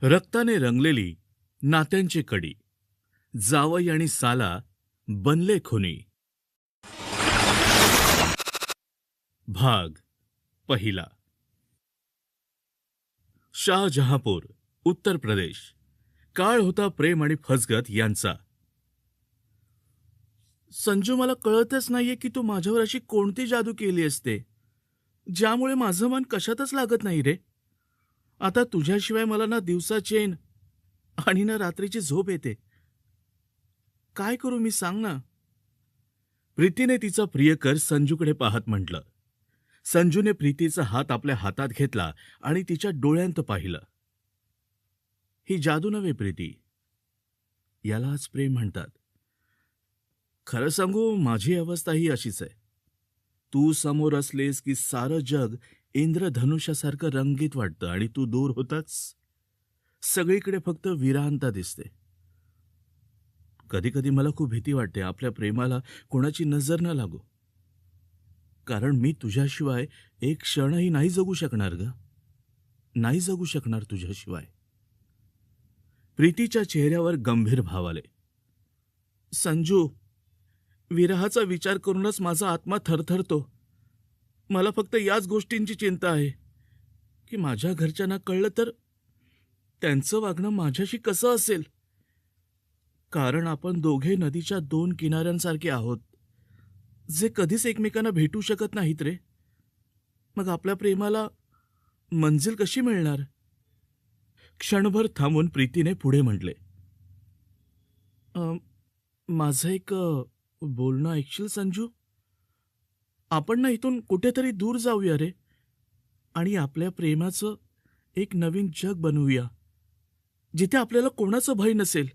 रक्ताने रंगलेली नात्यांची कडी, जावई आणि साला बनले खुनी. भाग पहिला. शाहजहांपूर, उत्तर प्रदेश. काळ होता प्रेम आणि फसगत यांचा. संजू, मला कळतच नाहीये की तू माझ्यावर अशी कोणती जादू केली असते ज्यामुळे माझं मन कशातच लागत नाही रे. आता तुझ्याशिवाय मला ना दिवसा चैन आणि ना रात्रीची झोप येते. काय करू मी, सांग ना. प्रीतीने तिचा प्रियकर संजूकडे पाहत म्हटलं. संजूने प्रीतीचा हात आपल्या हातात घेतला आणि तिच्या डोळ्यांत पाहिलं. ही जादू नव्हे प्रीती, यालाच प्रेम म्हणतात. खरं सांगू, माझी अवस्था ही अशीच आहे. तू समोर असलेस की सारं जग इंद्रधनुष्यासारखं रंगीत वाटतं आणि तू दूर होताच सगळीकडे फक्त विरांता दिसते. कधी कधी मला खूप भीती वाटते आपल्या प्रेमाला कोणाची नजर न लागो, कारण मी तुझ्याशिवाय एक क्षणही नाही जगू शकणार ग. नाही जगू शकणार तुझ्याशिवाय. प्रीतीच्या चेहऱ्यावर गंभीर भाव आले. संजू, विरहाचा विचार करूनच माझा आत्मा थरथरतो. मला फक्त याच गोष्टींची चिंता आहे की माझ्या घरच्यांना कळलं तर त्यांचं वागणं माझ्याशी कसं असेल. कारण आपण दोघे नदीच्या दोन किनाऱ्यांसारखे आहोत, जे कधीच एकमेकांना भेटू शकत नाहीत रे. मग आपल्या प्रेमाला मंजिल कशी मिळणार. क्षणभर थांबून प्रीतीने पुढे म्हटले. माझं एक बोलणं ऐकशील संजू? आपण ना इथून कुठेतरी दूर जाऊया रे, आणि आपल्या प्रेमाचं एक नवीन जग बनवूया, जिथे आपल्याला कोणाचं भय नसेल.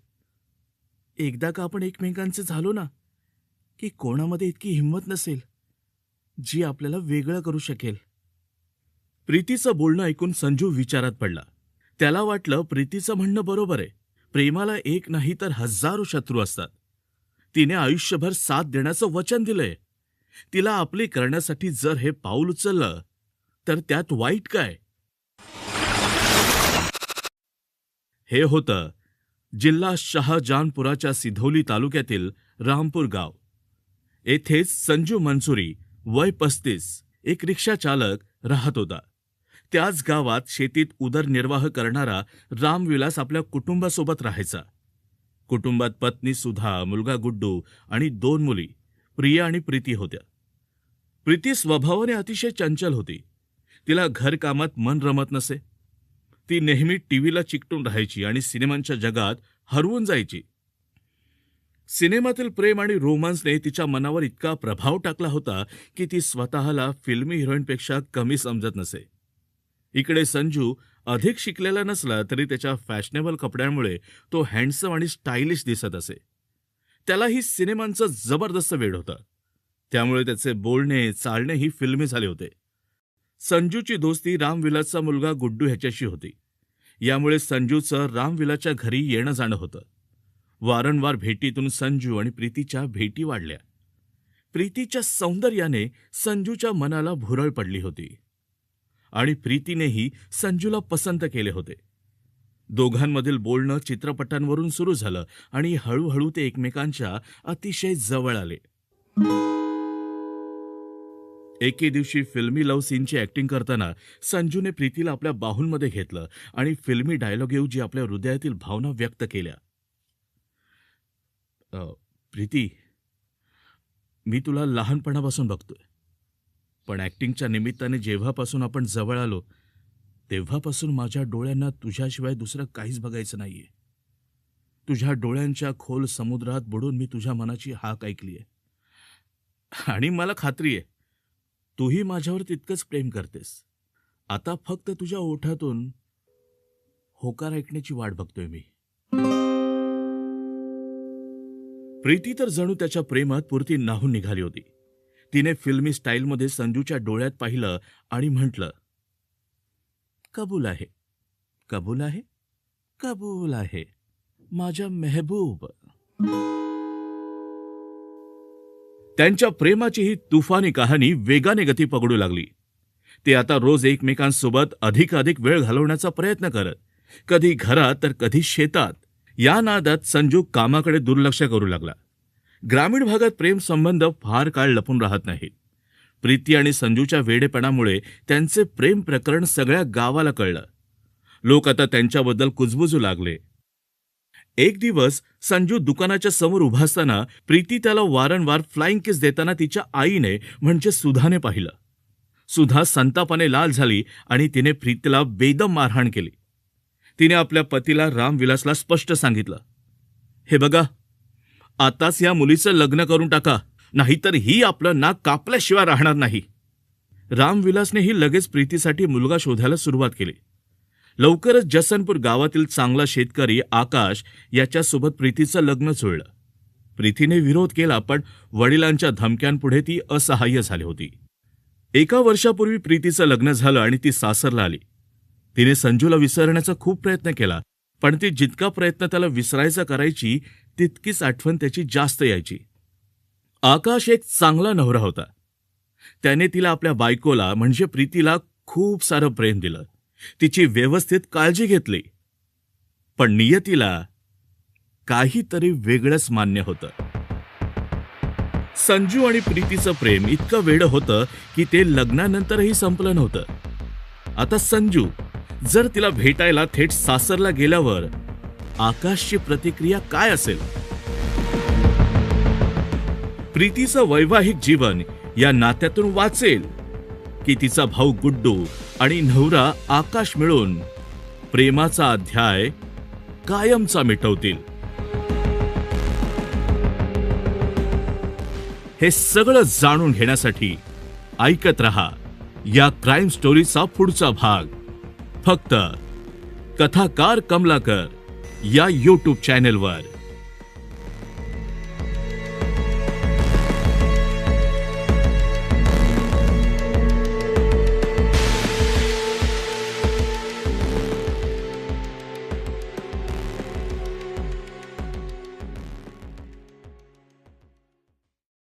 एकदा का आपण एकमेकांचे झालो ना, की कोणामध्ये इतकी हिंमत नसेल जी आपल्याला वेगळं करू शकेल. प्रीतीचं बोलणं ऐकून संजू विचारात पडला. त्याला वाटलं प्रीतीचं म्हणणं बरोबर आहे. प्रेमाला एक नाही तर हजारो शत्रू असतात. तिने आयुष्यभर साथ देण्याचं वचन दिलंय. तिला आपली करण्यासाठी जर हे पाऊल उचललं तर त्यात वाईट काय. हे होतं जिल्हा शहाजानपुराच्या सिधोली तालुक्यातील रामपूर गाव. येथेच संजू मंसुरी, वय 35, एक रिक्षा चालक राहत होता. त्याच गावात शेतीत उदरनिर्वाह करणारा रामविलास आपल्या कुटुंबासोबत राहायचा. कुटुंबात पत्नी सुधा, मुलगा गुड्डू आणि 2 मुली, प्रिया आणि प्रीती होत्या. प्रीती स्वभावाने अतिशय चंचल होती. तिला घरकामात मन रमत नसे. ती नेहमी टीव्हीला चिकटून राहायची आणि सिनेमांच्या जगात हरवून जायची. सिनेमातील प्रेम आणि रोमांसने तिच्या मनावर इतका प्रभाव टाकला होता की ती स्वतःला फिल्मी हिरोईनपेक्षा कमी समजत नसे. इकडे संजू अधिक शिकलेला नसला तरी त्याच्या फॅशनेबल कपड्यांमुळे तो हँडसम आणि स्टायलिश दिसत असे. त्यालाही सिनेमांचं जबरदस्त वेड होतं. त्यामुळे त्याचे बोलणे चालणेही फिल्मी झाले होते. संजूची दोस्ती रामविलासचा मुलगा गुड्डू ह्याच्याशी होती. यामुळे संजूचं रामविलासच्या घरी येणं जाणं होतं. वारंवार भेटीतून संजू आणि प्रीतीच्या भेटी वाढल्या. प्रीतीच्या सौंदर्याने संजूच्या मनाला भुरळ पडली होती आणि प्रीतीनेही संजूला पसंत केले होते. दोघांमधील बोलणं चित्रपटांवरून सुरू झालं आणि हळूहळू ते एकमेकांच्या अतिशय जवळ आले. एके दिवशी फिल्मी लव्ह सीनची ऍक्टिंग करताना संजूने प्रीतीला आपल्या बाहूंमध्ये घेतलं आणि फिल्मी डायलॉग ऐवजी आपल्या हृदयातील भावना व्यक्त केल्या. प्रीती, मी तुला लहानपणापासून बघतोय, पण ऍक्टिंगच्या निमित्ताने जेव्हापासून आपण जवळ आलो तेव्हापासून माझ्या डोळ्यांना तुझ्याशिवाय दुसरं काहीच बघायचं नाहीये. तुझ्या डोळ्यांच्या खोल समुद्रात बुडून मी तुझ्या मनाची हाक ऐकलीये आणि मला खात्री आहे तूही माझ्यावर तितकंच प्रेम करतेस. आता फक्त तुझ्या ओठातून होकार ऐकण्याची वाट बघतोय मी. प्रीती तर जणू त्याच्या प्रेमात पुरती न्हाऊन निघाली होती. तिने फिल्मी स्टाईलमध्ये संजूच्या डोळ्यात पाहिलं आणि म्हटलं, कबूल आहे, कबूल आहे, कबूल आहे माझा मेहबूब. त्यांच्या प्रेमाची ही तुफानी कहाणी वेगाने गती पकडू लागली. ते आता रोज एकमेकांसोबत अधिकाधिक वेळ घालवण्याचा प्रयत्न करत, कधी घरात तर कधी शेतात. या नादात संजू कामाकडे दुर्लक्ष करू लागला. ग्रामीण भागात प्रेम संबंध फार काळ लपून राहत नाहीत. प्रीती आणि संजूच्या वेडेपणामुळे त्यांचे प्रेम प्रकरण सगळ्या गावाला कळलं. लोक आता त्यांच्याबद्दल कुजबुजू लागले. एक दिवस संजू दुकानाच्या समोर उभा असताना प्रीती त्याला वारंवार फ्लाइंग किस देताना तिच्या आईने म्हणजे सुधाने पाहिलं. सुधा संतापाने लाल झाली आणि तिने प्रीतीला बेदम मारहाण केली. तिने आपल्या पतीला रामविलासला स्पष्ट सांगितलं, हे बघा, आताच या मुलीचं लग्न करून टाका, नाहीतर ही आपलं नाक कापल्याशिवाय राहणार नाही. रामविलासनेही लगेच प्रीतीसाठी मुलगा शोधायला सुरुवात केली. लवकरच जसनपूर गावातील चांगला शेतकरी आकाश याच्यासोबत प्रीतीचं लग्न जुळलं. प्रीतीने विरोध केला, पण वडिलांच्या धमक्यांपुढे ती असहाय्य झाली होती. 1 वर्षापूर्वी प्रीतीचं लग्न झालं आणि ती सासरला आली. तिने संजूला विसरण्याचा खूप प्रयत्न केला, पण ती जितका प्रयत्न त्याला विसरायचा करायची तितकीच आठवण त्याची जास्त यायची. आकाश एक चांगला नवरा होता. त्याने तिला आपल्या बायकोला म्हणजे प्रीतीला खूप सारं प्रेम दिलं, तिची व्यवस्थित काळजी घेतली. पण नियतीला काहीतरी वेगळंच मान्य होतं. संजू आणि प्रीतीचं प्रेम इतकं वेडं होतं की ते लग्नानंतरही संपलं नव्हतं. आता संजू जर तिला भेटायला थेट सासरला गेल्यावर आकाशची प्रतिक्रिया काय असेल? प्रीतीचं वैवाहिक जीवन या नात्यातून वाचेल की तिचा भाऊ गुड्डू आणि नवरा आकाश मिळून प्रेमाचा अध्याय कायमचा मिटवतील? हे सगळं जाणून घेण्यासाठी ऐकत रहा या क्राईम स्टोरीचा पुढचा भाग, फक्त कथाकार कमलाकर या YouTube चॅनेलवर.